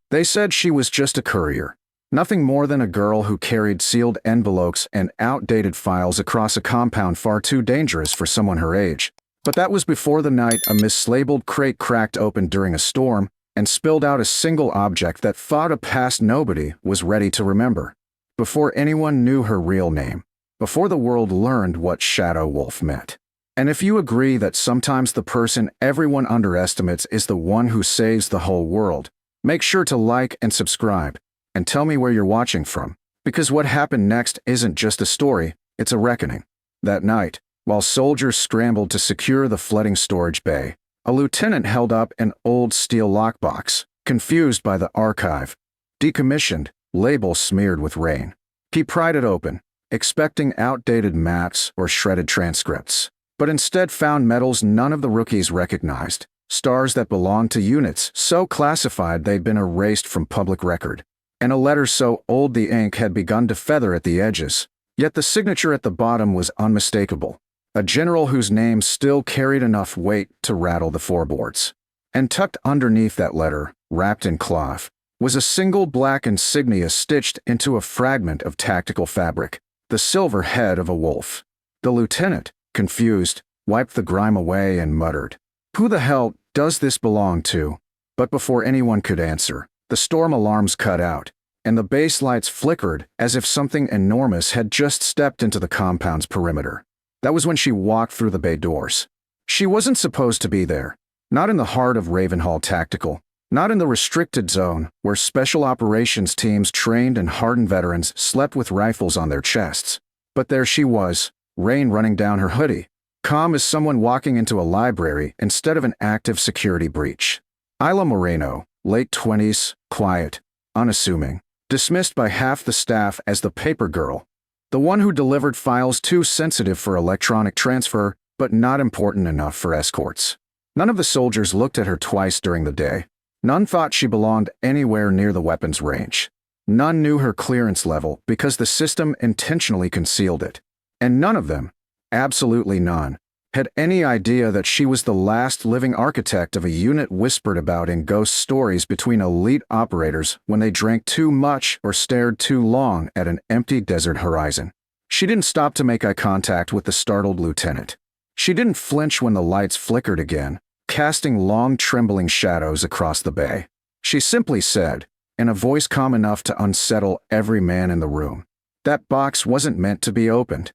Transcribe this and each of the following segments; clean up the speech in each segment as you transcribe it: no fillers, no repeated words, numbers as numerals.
They said she was just a courier, nothing more than a girl who carried sealed envelopes and outdated files across a compound far too dangerous for someone her age. But that was before the night a mislabeled crate cracked open during a storm and spilled out a single object that thought a past nobody was ready to remember. Before anyone knew her real name. Before the world learned what Shadow Wolf meant. And if you agree that sometimes the person everyone underestimates is the one who saves the whole world, make sure to like and subscribe, and tell me where you're watching from, because what happened next isn't just a story, it's a reckoning. That night, while soldiers scrambled to secure the flooding storage bay, a lieutenant held up an old steel lockbox, confused by the archive, decommissioned, label smeared with rain. He pried it open, expecting outdated maps or shredded transcripts, but instead found medals none of the rookies recognized, stars that belonged to units so classified they'd been erased from public record, and a letter so old the ink had begun to feather at the edges, yet the signature at the bottom was unmistakable, a general whose name still carried enough weight to rattle the floorboards. And tucked underneath that letter, wrapped in cloth, was a single black insignia stitched into a fragment of tactical fabric, the silver head of a wolf. The lieutenant, confused, wiped the grime away and muttered, "Who the hell does this belong to?" But before anyone could answer, the storm alarms cut out, and the base lights flickered as if something enormous had just stepped into the compound's perimeter. That was when she walked through the bay doors. She wasn't supposed to be there, not in the heart of Ravenhall Tactical, not in the restricted zone where special operations teams trained and hardened veterans slept with rifles on their chests. But there she was, rain running down her hoodie, calm as someone walking into a library instead of an active security breach. Isla Moreno, late 20s, quiet, unassuming, dismissed by half the staff as the paper girl, the one who delivered files too sensitive for electronic transfer but not important enough for escorts. None of the soldiers looked at her twice during the day. None thought she belonged anywhere near the weapons range. None knew her clearance level because the system intentionally concealed it. And none of them, absolutely none, had any idea that she was the last living architect of a unit whispered about in ghost stories between elite operators when they drank too much or stared too long at an empty desert horizon. She didn't stop to make eye contact with the startled lieutenant. She didn't flinch when the lights flickered again, casting long trembling shadows across the bay. She simply said, in a voice calm enough to unsettle every man in the room, "That box wasn't meant to be opened."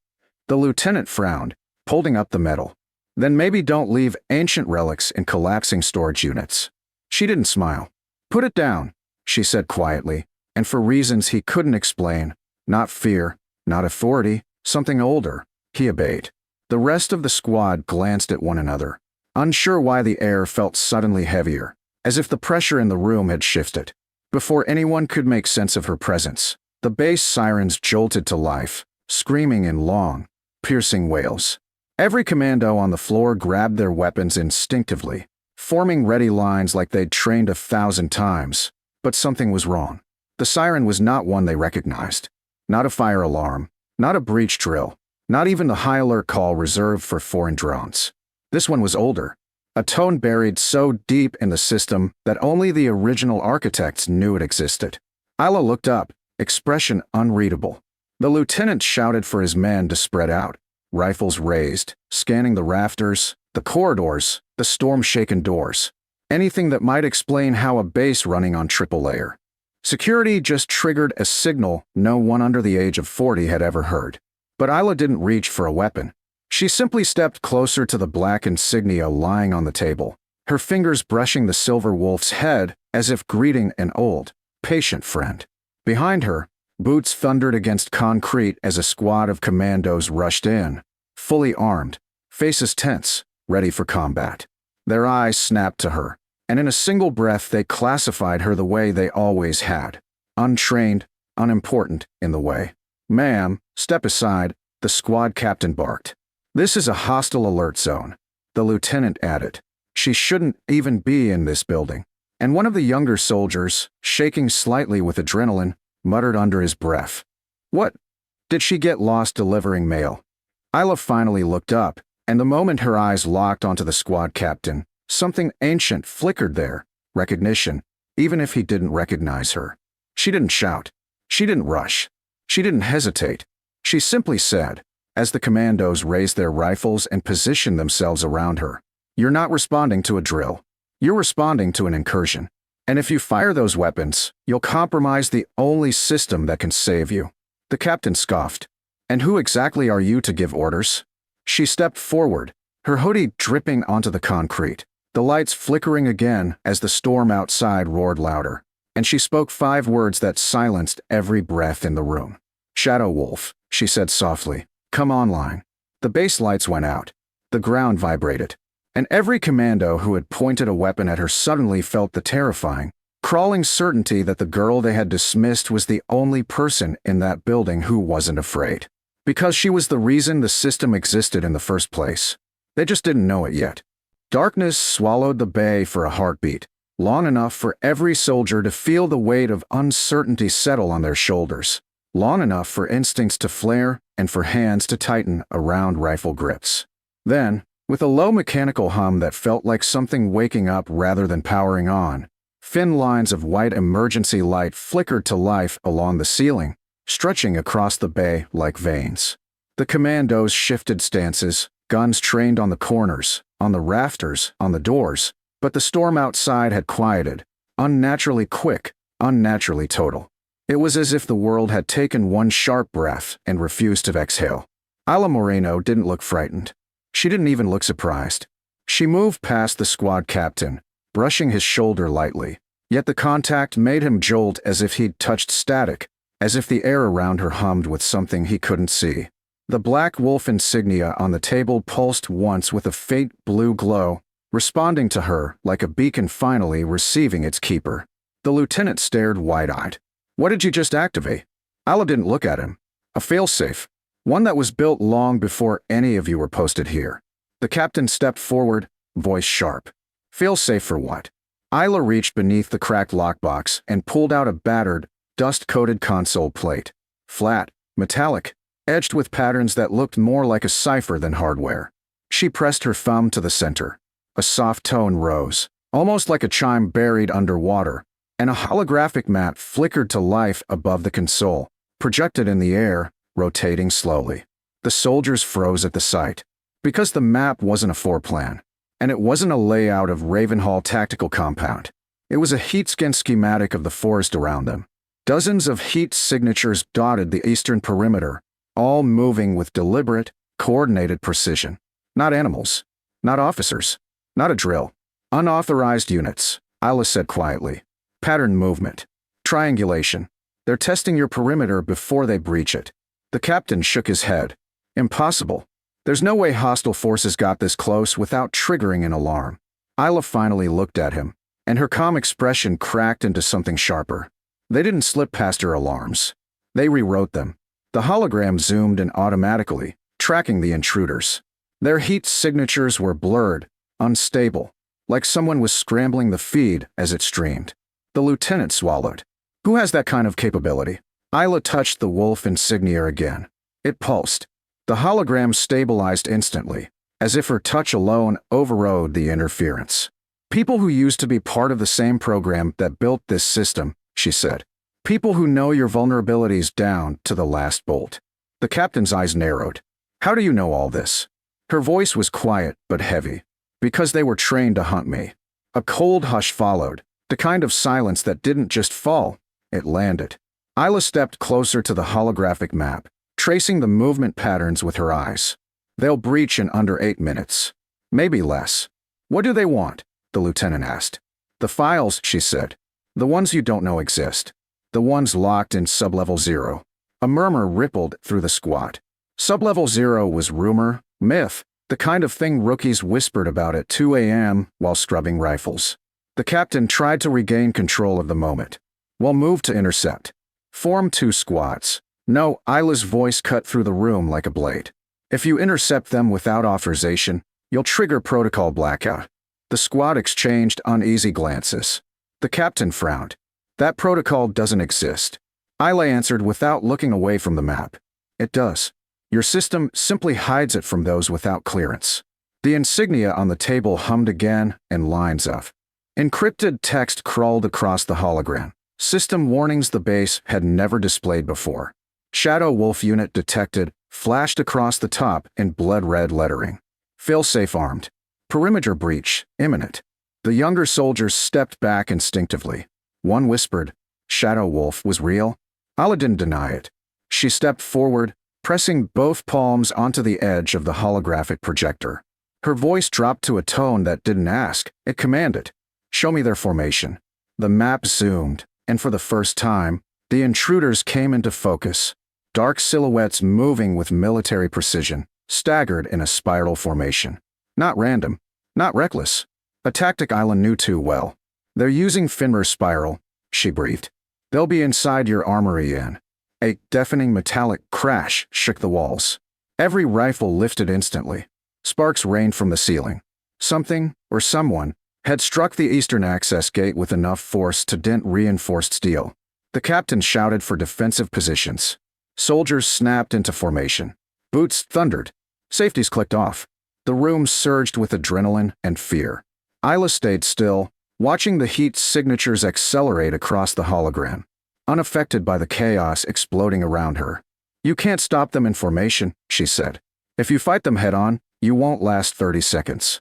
The lieutenant frowned, holding up the metal. "Then maybe don't leave ancient relics in collapsing storage units." She didn't smile. "Put it down," she said quietly, and for reasons he couldn't explain, not fear, not authority, something older, he obeyed. The rest of the squad glanced at one another, unsure why the air felt suddenly heavier, as if the pressure in the room had shifted. Before anyone could make sense of her presence, the base sirens jolted to life, screaming in long, piercing wails. Every commando on the floor grabbed their weapons instinctively, forming ready lines like they'd trained 1,000 times. But something was wrong. The siren was not one they recognized. Not a fire alarm, not a breach drill, not even the high alert call reserved for foreign drones. This one was older, a tone buried so deep in the system that only the original architects knew it existed. Isla looked up, expression unreadable. The lieutenant shouted for his men to spread out, rifles raised, scanning the rafters, the corridors, the storm-shaken doors. Anything that might explain how a base running on triple layer. Security just triggered a signal no one under the age of 40 had ever heard. But Isla didn't reach for a weapon. She simply stepped closer to the black insignia lying on the table, her fingers brushing the silver wolf's head as if greeting an old, patient friend. Behind her, boots thundered against concrete as a squad of commandos rushed in, fully armed, faces tense, ready for combat. Their eyes snapped to her, and in a single breath they classified her the way they always had. Untrained, unimportant in the way. "Ma'am, step aside," the squad captain barked. "This is a hostile alert zone," the lieutenant added. "She shouldn't even be in this building." And one of the younger soldiers, shaking slightly with adrenaline, muttered under his breath, "What? Did she get lost delivering mail?" Isla finally looked up, and the moment her eyes locked onto the squad captain, something ancient flickered there, recognition, even if he didn't recognize her. She didn't shout. She didn't rush. She didn't hesitate. She simply said, as the commandos raised their rifles and positioned themselves around her, "You're not responding to a drill. You're responding to an incursion. And if you fire those weapons, you'll compromise the only system that can save you." The captain scoffed. "And who exactly are you to give orders?" She stepped forward, her hoodie dripping onto the concrete, the lights flickering again as the storm outside roared louder, and she spoke 5 words that silenced every breath in the room. "Shadow Wolf," she said softly, "come online." The base lights went out. The ground vibrated. And every commando who had pointed a weapon at her suddenly felt the terrifying, crawling certainty that the girl they had dismissed was the only person in that building who wasn't afraid. Because she was the reason the system existed in the first place. They just didn't know it yet. Darkness swallowed the bay for a heartbeat, long enough for every soldier to feel the weight of uncertainty settle on their shoulders, long enough for instincts to flare and for hands to tighten around rifle grips. Then, with a low mechanical hum that felt like something waking up rather than powering on, thin lines of white emergency light flickered to life along the ceiling, stretching across the bay like veins. The commandos shifted stances, guns trained on the corners, on the rafters, on the doors, but the storm outside had quieted, unnaturally quick, unnaturally total. It was as if the world had taken one sharp breath and refused to exhale. Isla Moreno didn't look frightened. She didn't even look surprised. She moved past the squad captain, brushing his shoulder lightly, yet the contact made him jolt as if he'd touched static, as if the air around her hummed with something he couldn't see. The Black Wolf insignia on the table pulsed once with a faint blue glow, responding to her like a beacon finally receiving its keeper. The lieutenant stared wide-eyed. "What did you just activate?" Isla didn't look at him. "A failsafe. One that was built long before any of you were posted here." The captain stepped forward, voice sharp. "Failsafe for what?" Isla reached beneath the cracked lockbox and pulled out a battered, dust-coated console plate. Flat, metallic, edged with patterns that looked more like a cipher than hardware. She pressed her thumb to the center. A soft tone rose, almost like a chime buried underwater, and a holographic map flickered to life above the console, projected in the air, rotating slowly. The soldiers froze at the sight, because the map wasn't a floorplan, and it wasn't a layout of Ravenhall Tactical Compound. It was a heat-skin schematic of the forest around them. Dozens of heat signatures dotted the eastern perimeter, all moving with deliberate, coordinated precision. Not animals, not officers, not a drill. Unauthorized units, Isla said quietly. Pattern movement. Triangulation. They're testing your perimeter before they breach it. The captain shook his head. Impossible. There's no way hostile forces got this close without triggering an alarm. Isla finally looked at him, and her calm expression cracked into something sharper. They didn't slip past her alarms. They rewrote them. The hologram zoomed in automatically, tracking the intruders. Their heat signatures were blurred, unstable, like someone was scrambling the feed as it streamed. The lieutenant swallowed. "Who has that kind of capability?" Isla touched the wolf insignia again. It pulsed. The hologram stabilized instantly, as if her touch alone overrode the interference. "People who used to be part of the same program that built this system," she said. "People who know your vulnerabilities down to the last bolt." The captain's eyes narrowed. "How do you know all this?" Her voice was quiet but heavy. "Because they were trained to hunt me." A cold hush followed, the kind of silence that didn't just fall, it landed. Isla stepped closer to the holographic map, tracing the movement patterns with her eyes. "They'll breach in under 8 minutes. Maybe less." "What do they want?" the lieutenant asked. "The files," she said. "The ones you don't know exist. The ones locked in Sublevel 0. A murmur rippled through the squad. Sublevel 0 was rumor, myth, the kind of thing rookies whispered about at 2 a.m. while scrubbing rifles. The captain tried to regain control of the moment. "We'll move to intercept. Form 2 squads." "No," Isla's voice cut through the room like a blade. "If you intercept them without authorization, you'll trigger protocol blackout." The squad exchanged uneasy glances. The captain frowned. "That protocol doesn't exist." Isla answered without looking away from the map. "It does. Your system simply hides it from those without clearance." The insignia on the table hummed again in lines of Encrypted text crawled across the hologram. System warnings the base had never displayed before. Shadow Wolf unit detected, flashed across the top in blood-red lettering. Failsafe armed. Perimeter breach, imminent. The younger soldiers stepped back instinctively. One whispered, Shadow Wolf was real? Ala didn't deny it. She stepped forward, pressing both palms onto the edge of the holographic projector. Her voice dropped to a tone that didn't ask, it commanded. Show me their formation. The map zoomed, and for the first time, the intruders came into focus. Dark silhouettes moving with military precision, staggered in a spiral formation. Not random, not reckless. A tactic Isla knew too well. They're using Finmer's spiral, she breathed. They'll be inside your armory in. A deafening metallic crash shook the walls. Every rifle lifted instantly. Sparks rained from the ceiling. Something, or someone, had struck the eastern access gate with enough force to dent reinforced steel. The captain shouted for defensive positions. Soldiers snapped into formation. Boots thundered. Safeties clicked off. The room surged with adrenaline and fear. Isla stayed still, watching the heat signatures accelerate across the hologram, unaffected by the chaos exploding around her. You can't stop them in formation, she said. If you fight them head-on, you won't last 30 seconds.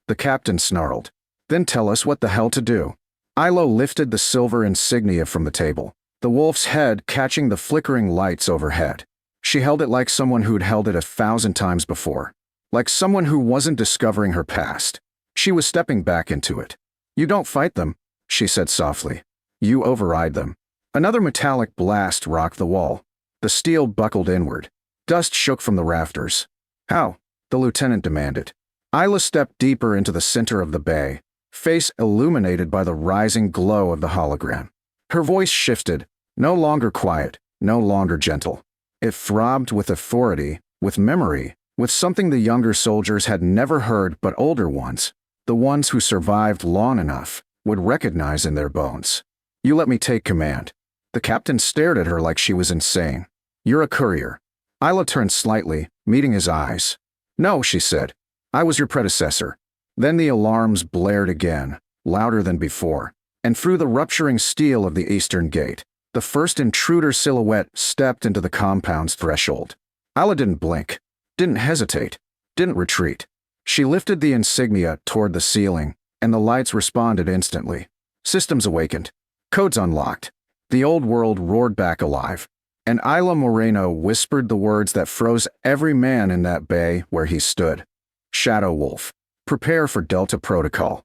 The captain snarled. Then tell us what the hell to do. Ilo lifted the silver insignia from the table, the wolf's head catching the flickering lights overhead. She held it like someone who'd held it 1,000 times before, like someone who wasn't discovering her past. She was stepping back into it. You don't fight them, she said softly. You override them. Another metallic blast rocked the wall. The steel buckled inward. Dust shook from the rafters. How? The lieutenant demanded. Isla stepped deeper into the center of the bay, face illuminated by the rising glow of the hologram. Her voice shifted, no longer quiet, no longer gentle. It throbbed with authority, with memory, with something the younger soldiers had never heard but older ones, the ones who survived long enough, would recognize in their bones. You let me take command. The captain stared at her like she was insane. You're a courier. Isla turned slightly, meeting his eyes. No, she said. I was your predecessor. Then the alarms blared again, louder than before, and through the rupturing steel of the eastern gate, the first intruder silhouette stepped into the compound's threshold. Isla didn't blink, didn't hesitate, didn't retreat. She lifted the insignia toward the ceiling, and the lights responded instantly. Systems awakened. Codes unlocked. The old world roared back alive, and Isla Moreno whispered the words that froze every man in that bay where he stood. Shadow Wolf. Prepare for Delta Protocol.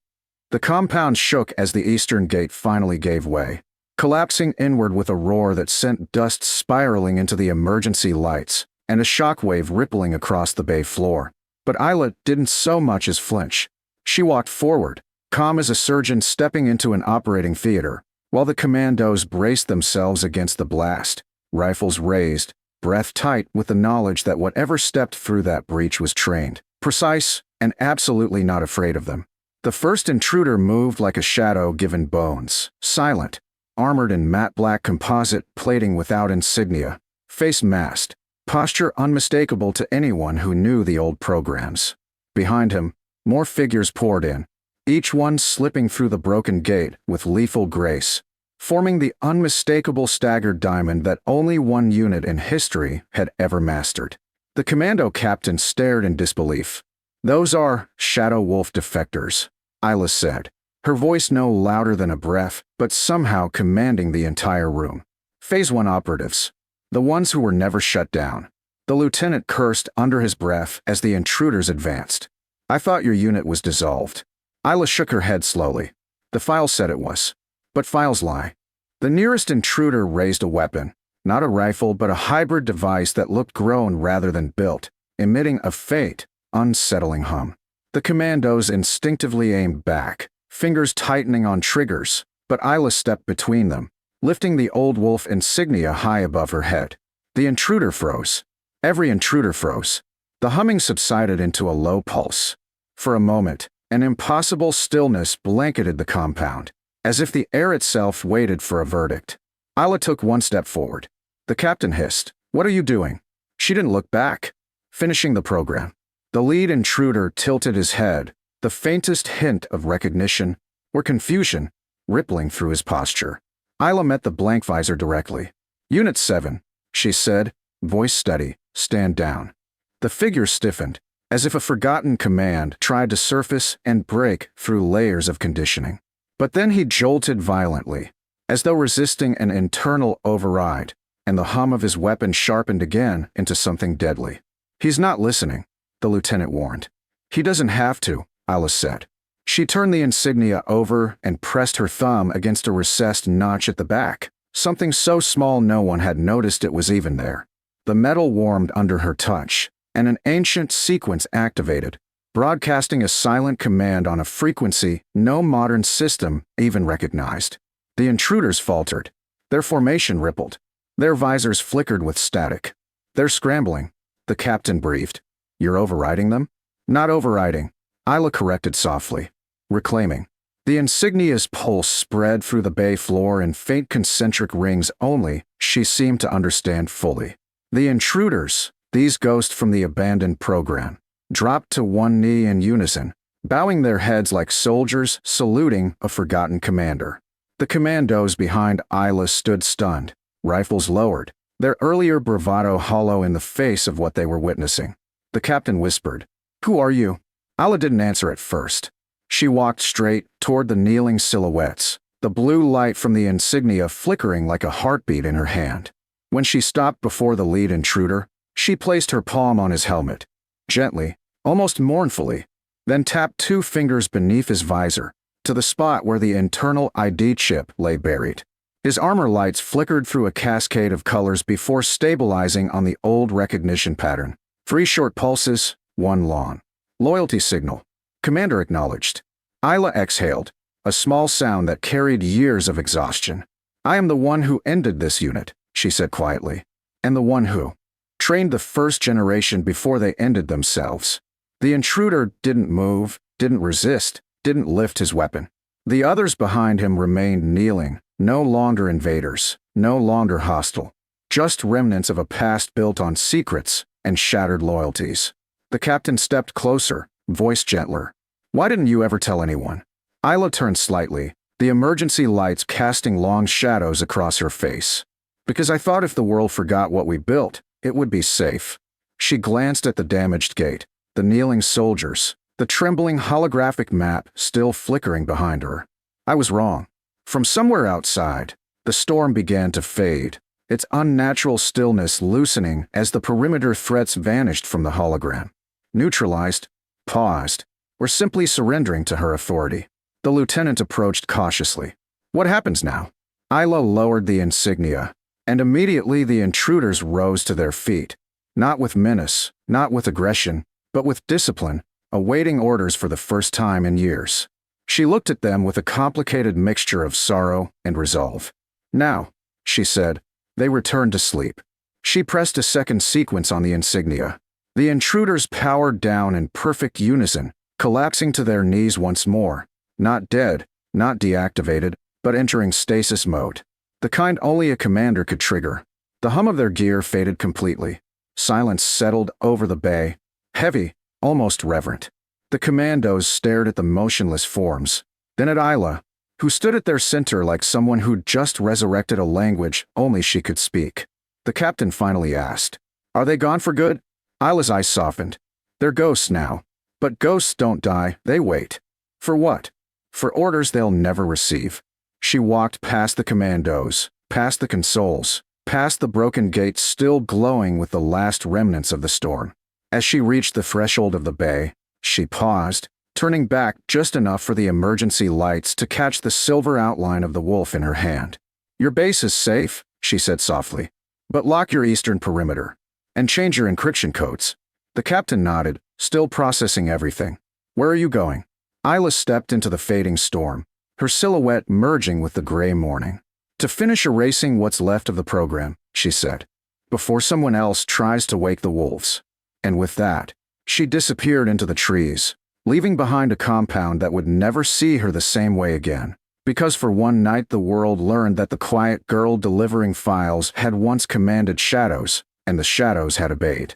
The compound shook as the eastern gate finally gave way, collapsing inward with a roar that sent dust spiraling into the emergency lights and a shockwave rippling across the bay floor. But Isla didn't so much as flinch. She walked forward, calm as a surgeon stepping into an operating theater, while the commandos braced themselves against the blast, rifles raised, breath tight with the knowledge that whatever stepped through that breach was trained, precise, and absolutely not afraid of them. The first intruder moved like a shadow given bones, silent, armored in matte black composite plating without insignia, face masked, posture unmistakable to anyone who knew the old programs. Behind him, more figures poured in, each one slipping through the broken gate with lethal grace, forming the unmistakable staggered diamond that only one unit in history had ever mastered. The commando captain stared in disbelief. Those are Shadow Wolf defectors, Isla said, her voice no louder than a breath, but somehow commanding the entire room. Phase 1 operatives, the ones who were never shut down. The lieutenant cursed under his breath as the intruders advanced. I thought your unit was dissolved. Isla shook her head slowly. The file said it was. But files lie. The nearest intruder raised a weapon, not a rifle but a hybrid device that looked grown rather than built, emitting a faint, unsettling hum. The commandos instinctively aimed back, fingers tightening on triggers, but Isla stepped between them, lifting the old wolf insignia high above her head. The intruder froze. Every intruder froze. The humming subsided into a low pulse. For a moment, an impossible stillness blanketed the compound, as if the air itself waited for a verdict. Isla took one step forward. The captain hissed, "What are you doing?" She didn't look back. Finishing the program. The lead intruder tilted his head, the faintest hint of recognition, or confusion, rippling through his posture. Isla met the blank visor directly. "Unit 7, she said, voice steady, "stand down." The figure stiffened, as if a forgotten command tried to surface and break through layers of conditioning. But then he jolted violently, as though resisting an internal override, and the hum of his weapon sharpened again into something deadly. "He's not listening," the lieutenant warned. "He doesn't have to," Isla said. She turned the insignia over and pressed her thumb against a recessed notch at the back, something so small no one had noticed it was even there. The metal warmed under her touch, and an ancient sequence activated, broadcasting a silent command on a frequency no modern system even recognized. The intruders faltered. Their formation rippled. Their visors flickered with static. "They're scrambling," the captain briefed. "You're overriding them?" "Not overriding," Isla corrected softly. "Reclaiming." The insignia's pulse spread through the bay floor in faint concentric rings only she seemed to understand fully. The intruders, these ghosts from the abandoned program, dropped to one knee in unison, bowing their heads like soldiers saluting a forgotten commander. The commandos behind Isla stood stunned, rifles lowered, their earlier bravado hollow in the face of what they were witnessing. The captain whispered, "Who are you?" Isla didn't answer at first. She walked straight toward the kneeling silhouettes, the blue light from the insignia flickering like a heartbeat in her hand. When she stopped before the lead intruder, she placed her palm on his helmet, gently, almost mournfully, then tapped 2 fingers beneath his visor, to the spot where the internal ID chip lay buried. His armor lights flickered through a cascade of colors before stabilizing on the old recognition pattern. 3 short pulses, 1 long. Loyalty signal. Commander acknowledged. Isla exhaled, a small sound that carried years of exhaustion. "I am the one who ended this unit," she said quietly, "and the one who trained the first generation before they ended themselves." The intruder didn't move, didn't resist, didn't lift his weapon. The others behind him remained kneeling, no longer invaders, no longer hostile, just remnants of a past built on secrets and shattered loyalties. The captain stepped closer, voice gentler. "Why didn't you ever tell anyone?" Isla turned slightly, the emergency lights casting long shadows across her face. "Because I thought if the world forgot what we built, it would be safe." She glanced at the damaged gate, the kneeling soldiers, the trembling holographic map still flickering behind her. "I was wrong." From somewhere outside, the storm began to fade, its unnatural stillness loosening as the perimeter threats vanished from the hologram. Neutralized, paused, or simply surrendering to her authority. The lieutenant approached cautiously. "What happens now?" Isla lowered the insignia, and immediately the intruders rose to their feet, not with menace, not with aggression, but with discipline, awaiting orders for the first time in years. She looked at them with a complicated mixture of sorrow and resolve. "Now," she said, they returned to sleep. She pressed a second sequence on the insignia. The intruders powered down in perfect unison, collapsing to their knees once more, not dead, not deactivated, but entering stasis mode. The kind only a commander could trigger. The hum of their gear faded completely. Silence settled over the bay, heavy, almost reverent. The commandos stared at the motionless forms, then at Isla, who stood at their center like someone who'd just resurrected a language only she could speak. The captain finally asked, "Are they gone for good?" Isla's eyes softened. "They're ghosts now. But ghosts don't die, they wait." "For what?" "For orders they'll never receive." She walked past the commandos, past the consoles, past the broken gates still glowing with the last remnants of the storm. As she reached the threshold of the bay, she paused, turning back just enough for the emergency lights to catch the silver outline of the wolf in her hand. "Your base is safe," she said softly, "but lock your eastern perimeter. And change your encryption codes." The captain nodded, still processing everything. "Where are you going?" Isla stepped into the fading storm, her silhouette merging with the gray morning. "To finish erasing what's left of the program," she said, "before someone else tries to wake the wolves." And with that, she disappeared into the trees, leaving behind a compound that would never see her the same way again. Because for one night the world learned that the quiet girl delivering files had once commanded shadows, and the shadows had obeyed.